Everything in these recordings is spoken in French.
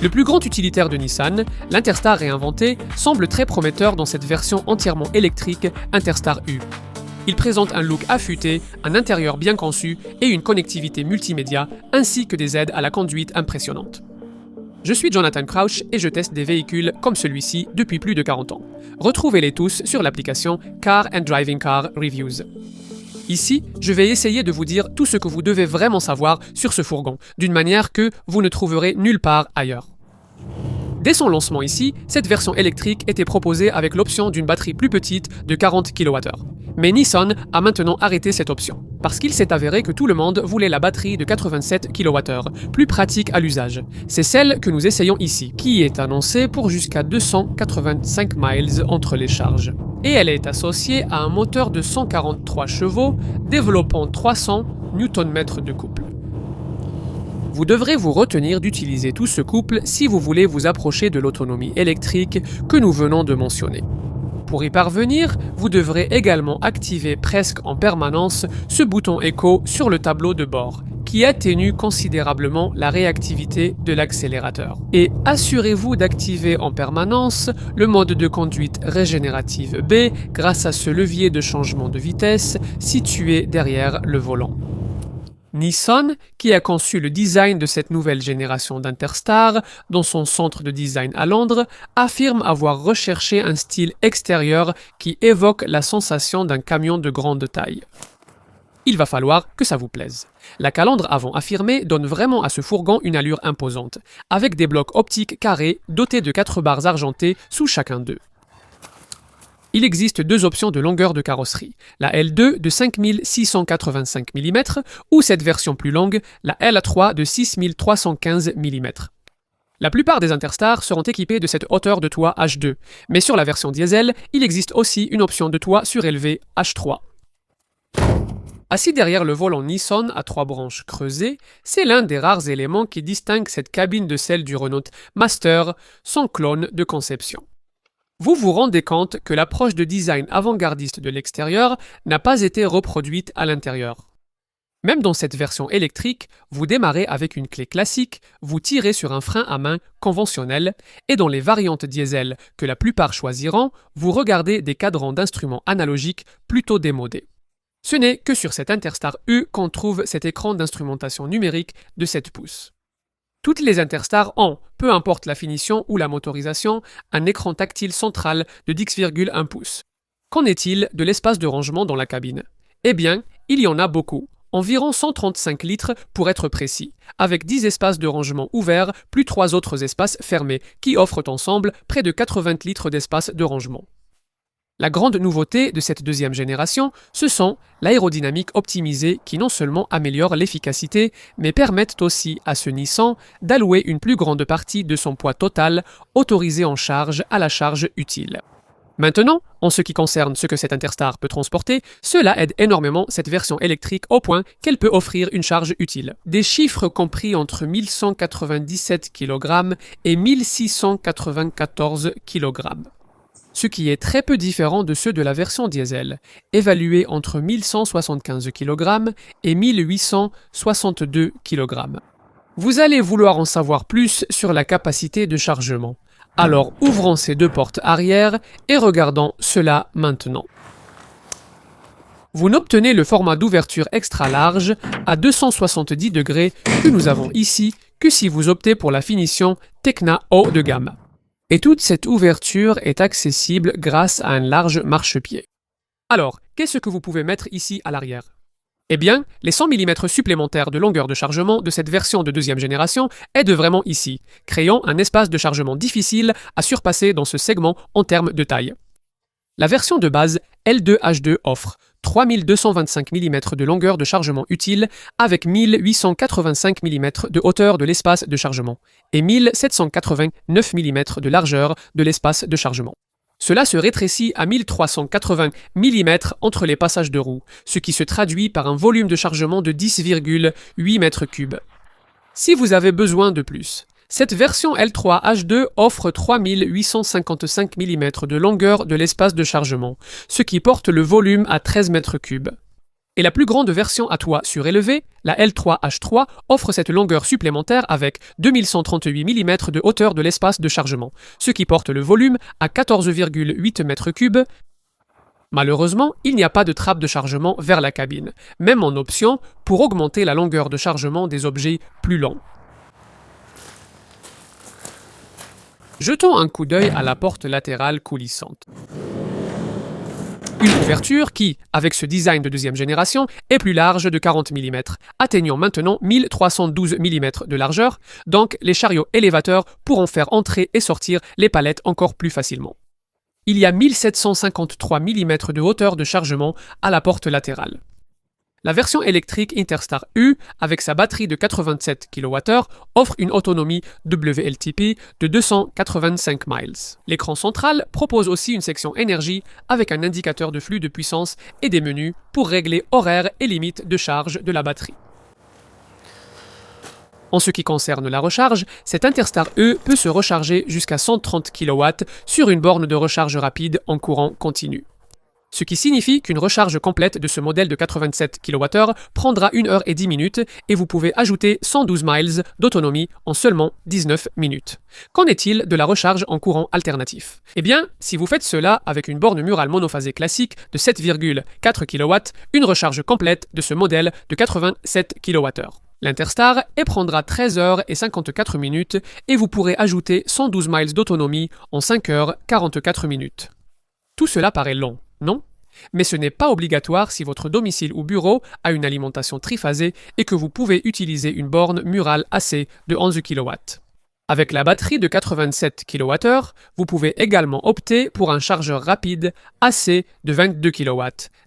Le plus grand utilitaire de Nissan, l'Interstar réinventé, semble très prometteur dans cette version entièrement électrique Interstar U. Il présente un look affûté, un intérieur bien conçu et une connectivité multimédia, ainsi que des aides à la conduite impressionnantes. Je suis Jonathan Crouch et je teste des véhicules comme celui-ci depuis plus de 40 ans. Retrouvez-les tous sur l'application Car and Driving Car Reviews. Ici, je vais essayer de vous dire tout ce que vous devez vraiment savoir sur ce fourgon, d'une manière que vous ne trouverez nulle part ailleurs. Dès son lancement ici, cette version électrique était proposée avec l'option d'une batterie plus petite de 40 kWh. Mais Nissan a maintenant arrêté cette option, parce qu'il s'est avéré que tout le monde voulait la batterie de 87 kWh, plus pratique à l'usage. C'est celle que nous essayons ici, qui est annoncée pour jusqu'à 285 miles entre les charges. Et elle est associée à un moteur de 143 chevaux, développant 300 Nm de couple. Vous devrez vous retenir d'utiliser tout ce couple si vous voulez vous approcher de l'autonomie électrique que nous venons de mentionner. Pour y parvenir, vous devrez également activer presque en permanence ce bouton écho sur le tableau de bord, qui atténue considérablement la réactivité de l'accélérateur. Et assurez-vous d'activer en permanence le mode de conduite régénérative B grâce à ce levier de changement de vitesse situé derrière le volant. Nissan, qui a conçu le design de cette nouvelle génération d'Interstar dans son centre de design à Londres, affirme avoir recherché un style extérieur qui évoque la sensation d'un camion de grande taille. Il va falloir que ça vous plaise. La calandre avant affirmée donne vraiment à ce fourgon une allure imposante, avec des blocs optiques carrés dotés de 4 barres argentées sous chacun d'eux. Il existe deux options de longueur de carrosserie, la L2 de 5685 mm ou cette version plus longue, la L3 de 6315 mm. La plupart des Interstars seront équipés de cette hauteur de toit H2, mais sur la version diesel, il existe aussi une option de toit surélevé H3. Assis derrière le volant Nissan à 3 branches creusées, c'est l'un des rares éléments qui distingue cette cabine de celle du Renault Master, son clone de conception. Vous vous rendez compte que l'approche de design avant-gardiste de l'extérieur n'a pas été reproduite à l'intérieur. Même dans cette version électrique, vous démarrez avec une clé classique, vous tirez sur un frein à main conventionnel, et dans les variantes diesel que la plupart choisiront, vous regardez des cadrans d'instruments analogiques plutôt démodés. Ce n'est que sur cette Interstar U qu'on trouve cet écran d'instrumentation numérique de 7 pouces. Toutes les Interstars ont, peu importe la finition ou la motorisation, un écran tactile central de 10,1 pouces. Qu'en est-il de l'espace de rangement dans la cabine? Eh bien, il y en a beaucoup, environ 135 litres pour être précis, avec 10 espaces de rangement ouverts plus 3 autres espaces fermés, qui offrent ensemble près de 80 litres d'espace de rangement. La grande nouveauté de cette deuxième génération, ce sont l'aérodynamique optimisée qui non seulement améliore l'efficacité, mais permettent aussi à ce Nissan d'allouer une plus grande partie de son poids total autorisé en charge à la charge utile. Maintenant, en ce qui concerne ce que cette Interstar peut transporter, cela aide énormément cette version électrique au point qu'elle peut offrir une charge utile. Des chiffres compris entre 1197 kg et 1694 kg. Ce qui est très peu différent de ceux de la version diesel, évalués entre 1175 kg et 1862 kg. Vous allez vouloir en savoir plus sur la capacité de chargement. Alors ouvrons ces deux portes arrière et regardons cela maintenant. Vous n'obtenez le format d'ouverture extra large à 270 degrés que nous avons ici que si vous optez pour la finition Tecna haut de gamme. Et toute cette ouverture est accessible grâce à un large marchepied. Alors, qu'est-ce que vous pouvez mettre ici à l'arrière? Eh bien, les 100 mm supplémentaires de longueur de chargement de cette version de deuxième génération aident vraiment ici, créant un espace de chargement difficile à surpasser dans ce segment en termes de taille. La version de base L2H2 offre 3225 mm de longueur de chargement utile avec 1885 mm de hauteur de l'espace de chargement et 1789 mm de largeur de l'espace de chargement. Cela se rétrécit à 1380 mm entre les passages de roues, ce qui se traduit par un volume de chargement de 10,8 m3. Si vous avez besoin de plus, cette version L3H2 offre 3855 mm de longueur de l'espace de chargement, ce qui porte le volume à 13 m3. Et la plus grande version à toit surélevé, la L3H3, offre cette longueur supplémentaire avec 2138 mm de hauteur de l'espace de chargement, ce qui porte le volume à 14,8 m3. Malheureusement, il n'y a pas de trappe de chargement vers la cabine, même en option pour augmenter la longueur de chargement des objets plus longs. Jetons un coup d'œil à la porte latérale coulissante. Une ouverture qui, avec ce design de deuxième génération, est plus large de 40 mm, atteignant maintenant 1312 mm de largeur, donc les chariots élévateurs pourront faire entrer et sortir les palettes encore plus facilement. Il y a 1753 mm de hauteur de chargement à la porte latérale. La version électrique Interstar U, avec sa batterie de 87 kWh, offre une autonomie WLTP de 285 miles. L'écran central propose aussi une section énergie avec un indicateur de flux de puissance et des menus pour régler horaires et limites de charge de la batterie. En ce qui concerne la recharge, cet Interstar E peut se recharger jusqu'à 130 kW sur une borne de recharge rapide en courant continu. Ce qui signifie qu'une recharge complète de ce modèle de 87 kWh prendra 1 heure et 10 minutes et vous pouvez ajouter 112 miles d'autonomie en seulement 19 minutes. Qu'en est-il de la recharge en courant alternatif? Eh bien, si vous faites cela avec une borne murale monophasée classique de 7,4 kW, une recharge complète de ce modèle de 87 kWh. L'Interstar prendra 13 heures et 54 minutes et vous pourrez ajouter 112 miles d'autonomie en 5 heures 44 minutes. Tout cela paraît long, non? Mais ce n'est pas obligatoire si votre domicile ou bureau a une alimentation triphasée et que vous pouvez utiliser une borne murale AC de 11 kW. Avec la batterie de 87 kWh, vous pouvez également opter pour un chargeur rapide AC de 22 kW,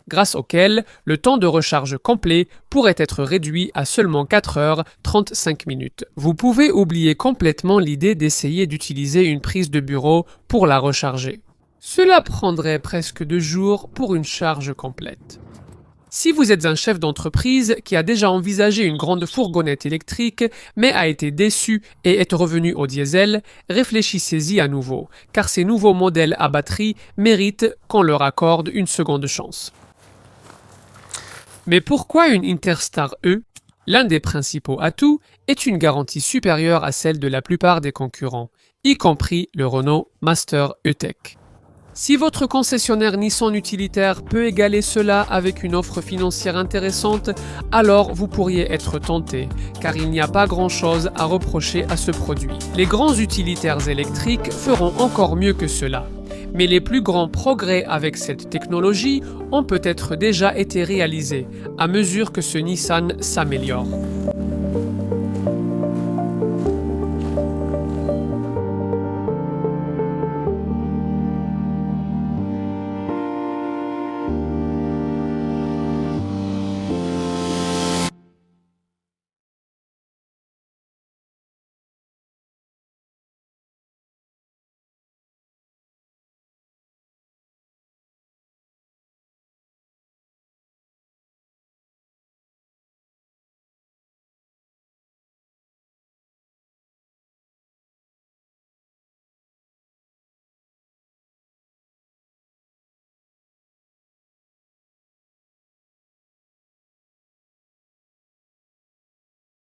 grâce auquel le temps de recharge complet pourrait être réduit à seulement 4 heures 35 minutes. Vous pouvez oublier complètement l'idée d'essayer d'utiliser une prise de bureau pour la recharger. Cela prendrait presque 2 jours pour une charge complète. Si vous êtes un chef d'entreprise qui a déjà envisagé une grande fourgonnette électrique mais a été déçu et est revenu au diesel, réfléchissez-y à nouveau, car ces nouveaux modèles à batterie méritent qu'on leur accorde une seconde chance. Mais pourquoi une Interstar E? L'un des principaux atouts est une garantie supérieure à celle de la plupart des concurrents, y compris le Renault Master E-Tech. Si votre concessionnaire Nissan utilitaire peut égaler cela avec une offre financière intéressante, alors vous pourriez être tenté, car il n'y a pas grand-chose à reprocher à ce produit. Les grands utilitaires électriques feront encore mieux que cela. Mais les plus grands progrès avec cette technologie ont peut-être déjà été réalisés à mesure que ce Nissan s'améliore.